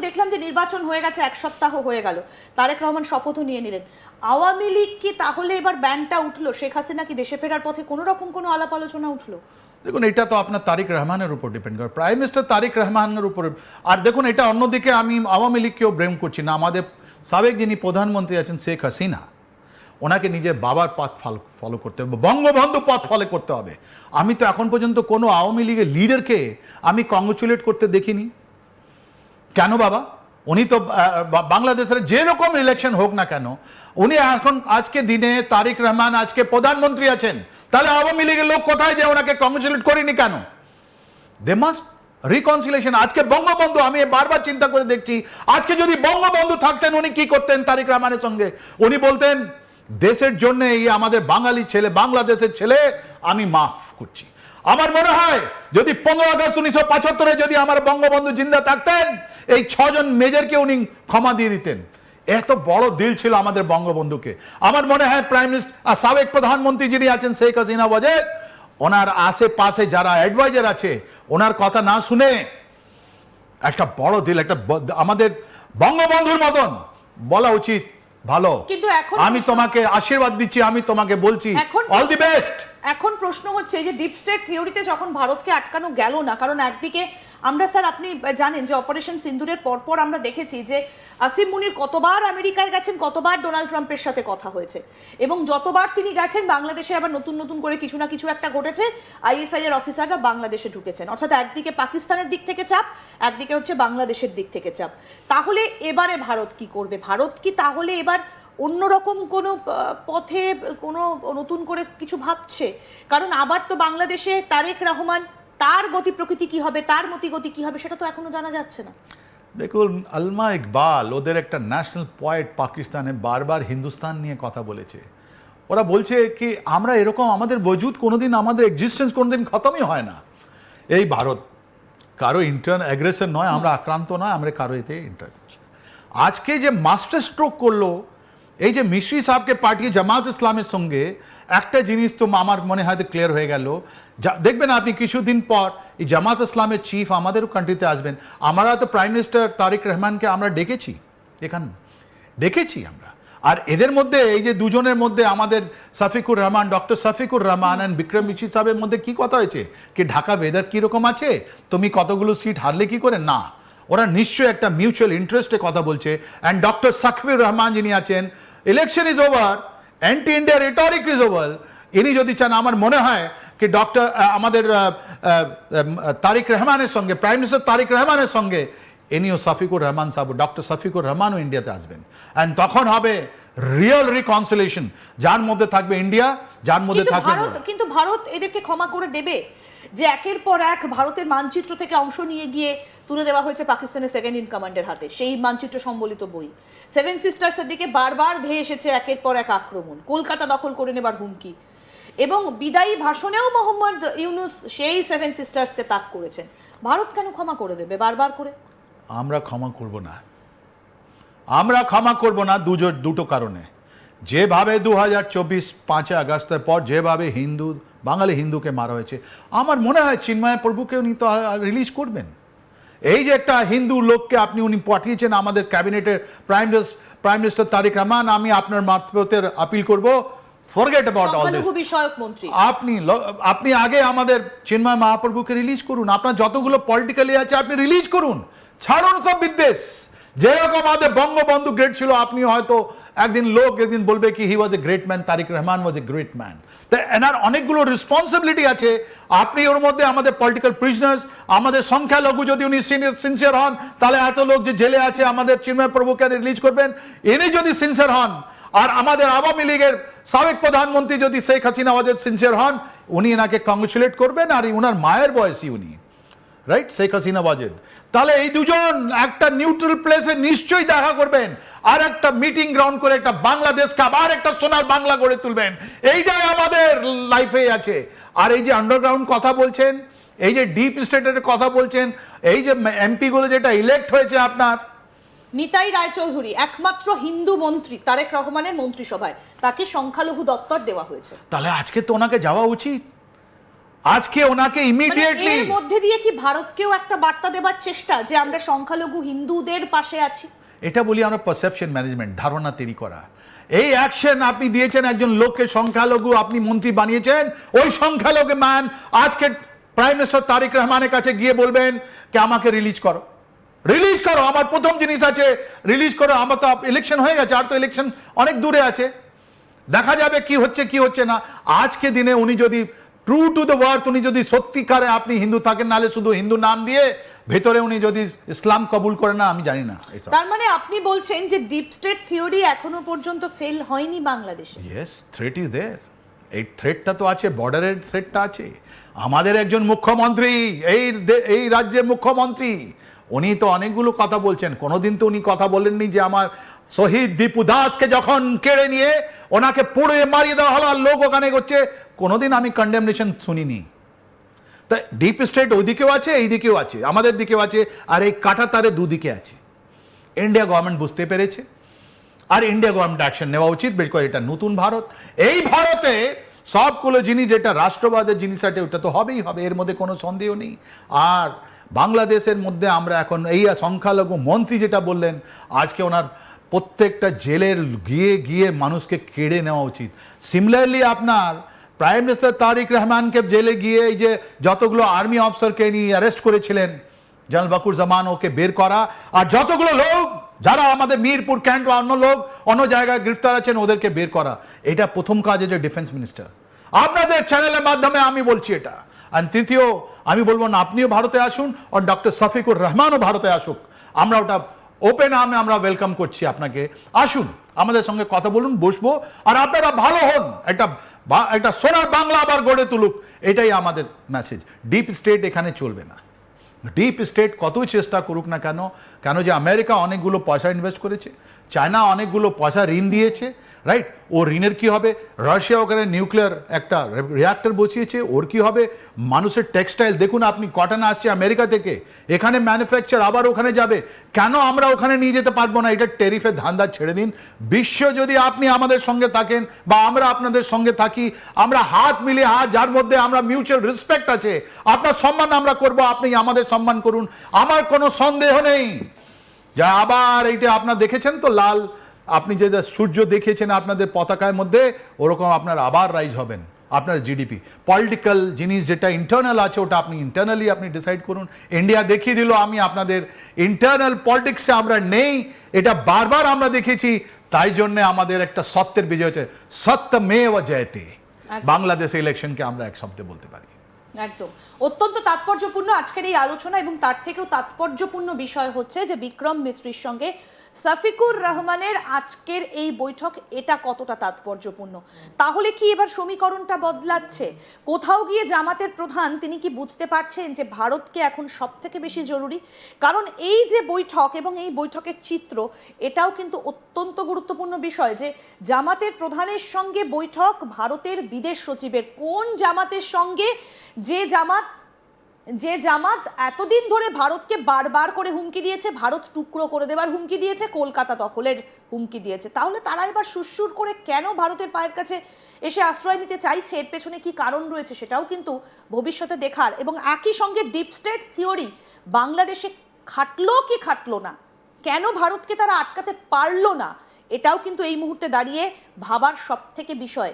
দেখলাম যে নির্বাচন হয়ে গেছে, 1 সপ্তাহ হয়ে গেল, তারেক রহমান শপথও নিয়ে নিলেন। আওয়ামী লীগ কি তাহলে এবার ব্যানটা উঠলো? শেখ হাসিনা কি দেশে ফেরার পথে কোনো রকম কোনো আলাপ আলোচনা উঠলো? দেখুন, এটা তো আপনার তারিক রহমানের উপর ডিপেন্ড করে, প্রাইম মিনিস্টার তারিক রহমানের উপর। আর দেখুন, এটা অন্যদিকে আমি আওয়ামী লীগকেও ব্লেম করছি না। আমাদের সাবেক যিনি প্রধানমন্ত্রী আছেন শেখ হাসিনা, ওনাকে নিজের বাবার পথ ফলো করতে হবে, বঙ্গবন্ধু পথ ফলো করতে হবে। আমি তো এখন পর্যন্ত কোনো আওয়ামী লীগের লিডারকে আমি কংগ্রেচুলেট করতে দেখিনি। কেন বাবা? উনি তো বাংলাদেশের যেরকম ইলেকশন হোক না কেন, উনি এখন আজকে দিনে তারিক রহমান আজকে প্রধানমন্ত্রী আছেন, তাহলে আওয়ামী লীগের লোক কোথায় যে ওনাকে কংগ্রেচুলেট করেনি কেন? They must reconciliation. আজকে বঙ্গবন্ধু, আমি বারবার চিন্তা করে দেখছি, আজকে যদি বঙ্গবন্ধু থাকতেন উনি কি করতেন তারিক রহমানের সঙ্গে? উনি বলতেন, দেশের জন্য এই আমাদের বাঙালি ছেলে, বাংলাদেশের ছেলে আমি মাফ করছি। আমার মনে হয় যদি 15 আগস্ট 1975 যদি আমার বঙ্গবন্ধু জিন্দা থাকতেন, এই 6 জন মেজরকে উনি ক্ষমা দিয়ে দিতেন। এত বড় দিল ছিল আমাদের বঙ্গবন্ধুকে। আমার মনে হয় প্রাইম মিনিস্টার, সাবেক প্রধানমন্ত্রী যিনি আছেন শেখ হাসিনা ওয়াজেদ, ওনার আশেপাশে যারা অ্যাডভাইজার আছে, ওনার কথা না শুনে একটা বড় দিল, একটা আমাদের বঙ্গবন্ধুর মতন বলা উচিত, ভালো, কিন্তু এখন আমি তোমাকে আশীর্বাদ দিচ্ছি, আমি তোমাকে বলছি অল দি বেস্ট। এখন প্রশ্ন হচ্ছে যে ডিপ স্টেট থিওরিতে যখন ভারতকে আটকানো গেল না, কারণ একদিকে আমরা, স্যার আপনি জানেন যে অপারেশন সিন্দুরের পরপর আমরা দেখেছি যে আসিম মুনির কতবার আমেরিকায় গেছেন, কতবার ডোনাল্ড ট্রাম্পের সাথে কথা হয়েছে, এবং যতবার তিনি গেছেন বাংলাদেশে আবার নতুন নতুন করে কিছু না কিছু একটা ঘটেছে, আইএসআই এর অফিসাররা বাংলাদেশে ঢুকেছেন। অর্থাৎ একদিকে পাকিস্তানের দিক থেকে চাপ, একদিকে হচ্ছে বাংলাদেশের দিক থেকে চাপ। তাহলে এবারে ভারত কি করবে? ভারত কি তাহলে এবার অন্যরকম কোনো পথে কোনো নতুন করে কিছু ভাবছে? কারণ আবার তো বাংলাদেশে তারেক রহমান, তার গতি প্রকৃতি কি হবে, তার মতিগতি কি হবে, সেটা তো এখনো জানা যাচ্ছে না। দেখুন, আলমা ইকবাল, ওদের একটা ন্যাশনাল পয়েট, পাকিস্তানে বারবার হিন্দুস্তান নিয়ে কথা বলেছে। ওরা বলছে কি আমরা এরকম, আমাদের বজুদ কোনোদিন, আমাদের এক্সিস্টেন্স কোনোদিন খতমই হয় না। এই ভারত কারো ইন্টার্ন অ্যাগ্রেশন নয়, আমরা আক্রান্ত নয়, আমরা কারো এতে ইন্টার করছি। আজকে যে মাস্টার স্ট্রোক করলো এই যে মিশরি সাহেবকে পাঠিয়ে জামাত ইসলামের সঙ্গে, একটা জিনিস তো আমার মনে হয় ক্লিয়ার হয়ে গেল। দেখবেন আপনি কিছুদিন পর এই জামাত ইসলামের চিফ আমাদেরও কান্ট্রিতে আসবেন। আমরা তো প্রাইম মিনিস্টার তারিক রহমানকে আমরা ডেকেছি, এখানে ডেকেছি আমরা। আর এদের মধ্যে এই যে দুজনের মধ্যে আমাদের শফিকুর রহমান, ডক্টর শফিকুর রহমান অ্যান্ড বিক্রম মিশরি সাহেবের মধ্যে কি কথা হয়েছে কি ঢাকা ওয়েদার কীরকম আছে, তুমি কতগুলো সিট হারলে কি করে? না, ওরা নিশ্চয়ই একটা মিউচুয়াল ইন্টারেস্টে কথা বলছে। অ্যান্ড ডক্টর শফিকুর রহমান যিনি আছেন, election is over, anti India rhetoric is over, ইনি যদি চান, আমার মনে হয় কি ডক্টর আমাদের তারিক রহমানের সঙ্গে, প্রাইম মিনিস্টার তারিক রহমানের সঙ্গে ইনিও শফিকুর রহমান সাহেব, ডক্টর শফিকুর রহমানও ইন্ডিয়াতে আসবেন। অ্যান্ড তখন হবে রিয়েল রিকনসিলিয়েশন, যার মধ্যে থাকবে ইন্ডিয়া, যার মধ্যে থাকবে ভারত। কিন্তু ভারত এদেরকে ক্ষমা করে দেবে যে একের পর এক ভারতের মানচিত্র থেকে অংশ নিয়ে গিয়ে তুলে দেওয়া হয়েছে পাকিস্তানের সেকেন্ড ইন কমান্ডের হাতে, সেই মানচিত্র সম্বলিত বই। 7 সিস্টার্সের দিকে বারবার ধেয়ে এসেছে একের পর এক আক্রমণ, কলকাতা দখল করে নেবার হুমকি, এবং বিদায়ী ভাষণেও মোহাম্মদ ইউনুস সেই 7 সিস্টার্সকে তাক করেছেন। ভারত কেন ক্ষমা করে দেবে বারবার করে? আমরা ক্ষমা করব না, আমরা ক্ষমা করব না দুটো কারণে। যেভাবে 2024 5 আগস্টের পর যেভাবে বাঙালি হিন্দুকে মারা হয়েছে, আমার মনে হয় চিন্ময় প্রভুকে উনি তো রিলিজ করবেন। এই যে একটা হিন্দু লোককে উনি পাঠিয়েছেন আমাদের ক্যাবিনেটের প্রাইম মিনিস্টার তারিক রহমান, আমি আপনার মাধ্যমে আপিল করব, ফরগেট অ্যাবাউট অল দিস। আপনি আগে আমাদের চিন্ময় মহাপ্রভুকে রিলিজ করুন, আপনার যতগুলো পলিটিক্যালি আছে আপনি রিলিজ করুন, ছাড়ুন সব বিদ্বেষ। যেরকম আমাদের বঙ্গবন্ধু গ্রেট ছিল, আপনি হয়তো একদিন বলবে কি he was a great man, Tarique Rahman was a great man. তো এনার অনেকগুলো রেসপন্সিবিলিটি আছে। আপনি ওর মধ্যে আমাদের পলিটিক্যাল প্রিজনার্স, আমাদের সংখ্যালঘু যদি উনি সিনসিয়ার হন, তাহলে এত লোক যে জেলে আছে আমাদের চিন্ময় প্রভুকে রিলিজ করবেন। ইনি যদি সিনসিয়ার হন, আর আমাদের আওয়ামী লীগের সাবেক প্রধানমন্ত্রী যদি শেখ হাসিনা ওয়াজেদ সিনসিয়ার হন, উনি এনাকে কংগ্রেচুলেট করবেন। আর উনার মায়ের বয়সী উনি, রাইট, শেখ হাসিনা ওয়াজেদ। তাহলে এই দুজন একটা নিউট্রাল প্লেসে নিশ্চয়ই দেখা করবেন, আর একটা মিটিং গ্রাউন্ড করে একটা বাংলাদেশকে আবার একটা সোনার বাংলা গড়ে তুলবেন। এইটাই আমাদের লাইফে আছে। আর এই যে আন্ডারগ্রাউন্ড কথা বলছেন, এই যে ডিপ স্টেটের কথা বলছেন, এই যে এমপি গুলো যেটা ইলেক্ট হয়েছে আপনার, নিতাই রায়চৌধুরী একমাত্র হিন্দু মন্ত্রী তারেক রহমানের মন্ত্রিসভায়, তাকে সংখ্যালঘু দপ্তর দেওয়া হয়েছে। তাহলে আজকে তো ওনাকে যাওয়া উচিত। আজকে ওনাকে ইমিডিয়েটলি এর মধ্যে দিয়ে কি ভারতকেও একটা বার্তা দেবার চেষ্টা যে আমরা সংখ্যালঘু হিন্দুদের পাশে আছি? এটা বলি আমরা পারসেপশন ম্যানেজমেন্ট, ধারণা তৈরি করা। এই অ্যাকশন আপনি দিয়েছেন, একজন লোককে সংখ্যালঘু আপনি মন্ত্রী বানিয়েছেন, ওই সংখ্যালঘু ম্যান আজকে প্রাইম মিনিস্টার তারেক রহমানের কাছে গিয়ে বলবেন যে আমাকে রিলিজ করো, রিলিজ করো, আমার প্রথম জিনিস আছে রিলিজ করো। আমার তো ইলেকশন হয়ে গেছে, আর তো ইলেকশন অনেক দূরে আছে, দেখা যাবে কি হচ্ছে কি হচ্ছে না। আজকে দিনে উনি যদি ট্রু টু দ্য ওয়ার্থ, উনি যদি সত্যিকারে আপনি হিন্দু থাকেন, নালে শুধু হিন্দু নাম দিয়ে ভেতরে উনি যদি ইসলাম কবুল করে না, আমি জানি না। তার মানে আপনি বলছেন যে ডিপ স্টেট থিওরি এখনো পর্যন্ত ফেল হয়নি বাংলাদেশে? Yes, threat is there. এই থ্রেটটা তো আছে, বর্ডারের থ্রেটটা আছে। আমাদের একজন মুখ্যমন্ত্রী, এই রাজ্যের মুখ্যমন্ত্রী, উনি তো অনেকগুলো কথা বলছেন। কোনোদিন তো উনি কথা বলেননি যে আমার শহীদ দীপু দাসকে যখন কেড়ে নিয়ে ওনাকে পুড়ে মারিয়ে দেওয়া হলো আর লোক ওখানে করছে, কোনোদিন আমি কন্ডেমনেশন শুনিনি। তা ডিপ স্টেট ওইদিকেও আছে, এইদিকেও আছে, আমাদের দিকেও আছে, আর এই কাটা তারে দুদিকে আছে। ইন্ডিয়া গভর্নমেন্ট বুঝতে পেরেছে, আর ইন্ডিয়া গভর্নমেন্ট অ্যাকশন নেওয়া উচিত, বিকজ এটা নতুন ভারত। এই ভারতে সবগুলো জিনিস যেটা রাষ্ট্রবাদের জিনিস আছে ওটা তো হবেই হবে, এর মধ্যে কোনো সন্দেহ নেই। আর বাংলাদেশের মধ্যে আমরা এখন এই সংখ্যালঘু মন্ত্রী যেটা বললেন, আজকে ওনার প্রত্যেকটা জেলের গিয়ে গিয়ে মানুষকে কেড়ে নেওয়া উচিত। সিমিলারলি আপনার প্রাইম মিনিস্টার তারেক রহমানকে জেলে গিয়ে এই যে যতগুলো আর্মি অফিসারকে নিয়ে অ্যারেস্ট করেছিলেন, জেনারেল বাকুর জামান, ওকে বের করা, আর যতগুলো লোক যারা আমাদের মিরপুর ক্যান্ট বা অন্য লোক অন্য জায়গায় গ্রেফতার আছেন ওদেরকে বের করা, এটা প্রথম কাজ যে ডিফেন্স মিনিস্টার। আপনাদের চ্যানেলের মাধ্যমে আমি বলছি এটা। আর তৃতীয়, আমি বলবো না আপনিও ভারতে আসুন, আর ডক্টর শফিকুর রহমানও ভারতে আসুক, আমরা ওটা ওপেন আর্মে আমরা ওয়েলকাম করছি আপনাকে। আসুন, আমাদের সঙ্গে কথা বলুন, বসবো, আর আপনারা ভালো হন, একটা সোনার বাংলা আবার গড়ে তুলুক, এটাই আমাদের মেসেজ। ডিপ স্টেট এখানে চলবে না। ডিপ স্টেট কতই চেষ্টা করুক না কেন, কেন যে আমেরিকা অনেকগুলো পয়সা ইনভেস্ট করেছে, চায়না অনেকগুলো পয়সা ঋণ দিয়েছে, রাইট? ও ঋণের কি হবে? রাশিয়া ওখানে নিউক্লিয়ার একটা রিঅ্যাক্টর বসিয়েছে, ওর কি হবে? মানুষের টেক্সটাইল দেখুন আপনি, কটন আসছে আমেরিকা থেকে, এখানে ম্যানুফ্যাকচার আবার ওখানে যাবে, কেন আমরা ওখানে নিয়ে যেতে পারবো না? এটা টেরিফের ধান্দা ছেড়ে দিন। বিশ্ব যদি আপনি আমাদের সঙ্গে থাকেন বা আমরা আপনাদের সঙ্গে থাকি, আমরা হাত মিলিয়ে হাত, যার মধ্যে আমরা মিউচুয়াল রেসপেক্ট আছে, আপনার সম্মান আমরা করব, আপনি আমাদের সম্মান করুন, আমার কোনো সন্দেহ নেই। যা আবার এইটা আপনার দেখেছেন তো লাল, আপনি যে সূর্য দেখিয়েছেন আপনাদের পতাকার মধ্যে, ওরকম আপনার আবার রাইজ হবেন আপনার জিডিপি। পলিটিক্যাল জিনিস যেটা ইন্টারনাল আছে ওটা আপনি ইন্টারনালি আপনি ডিসাইড করুন। ইন্ডিয়া দেখিয়ে দিল আমি আপনাদের ইন্টারনাল পলিটিক্সে আমরা নেই, এটা বারবার আমরা দেখেছি। তাই জন্য আমাদের একটা সত্যের বিজয় হচ্ছে, সত্যমেব জয়তে। বাংলাদেশে ইলেকশনকে আমরা এক শব্দে বলতে পারি। একদম অত্যন্ত তাৎপর্যপূর্ণ আজকের এই আলোচনা, এবং তার থেকেও তাৎপর্যপূর্ণ বিষয় হচ্ছে যে বিক্রম মিস্ত্রির সঙ্গে শফিকুর রহমানের আজকের এই বৈঠক, এটা কতটা তাৎপর্যপূর্ণ। তাহলে কি এবার সমীকরণটা বদলাচ্ছে? কোথাও গিয়ে জামাতের প্রধান তিনি কি বুঝতে পারছেন যে ভারতকে এখন সব থেকে বেশি জরুরি? কারণ এই যে বৈঠক এবং এই বৈঠকের চিত্র, এটাও কিন্তু অত্যন্ত গুরুত্বপূর্ণ বিষয় যে জামাতের প্রধানের সঙ্গে বৈঠক ভারতের বিদেশ সচিবের। কোন জামাতের সঙ্গে? যে জামাত এতদিন ধরে ভারতকে বারবার করে হুমকি দিয়েছে, ভারত টুকরো করে দেওয়ার হুমকি দিয়েছে, কলকাতা দখলের হুমকি দিয়েছে। তাহলে তারা এবার সুরসুর করে কেন ভারতের পায়ের কাছে এসে আশ্রয় নিতে চাইছে? এর পেছনে কি কারণ রয়েছে সেটাও কিন্তু ভবিষ্যতে দেখার। এবং একই সঙ্গে ডিপ স্টেট থিওরি বাংলাদেশে খাটলো কি খাটলো না, কেন ভারতকে তারা আটকাতে পারলো না, এটাও কিন্তু এই মুহূর্তে দাঁড়িয়ে ভাবার সব থেকে বিষয়।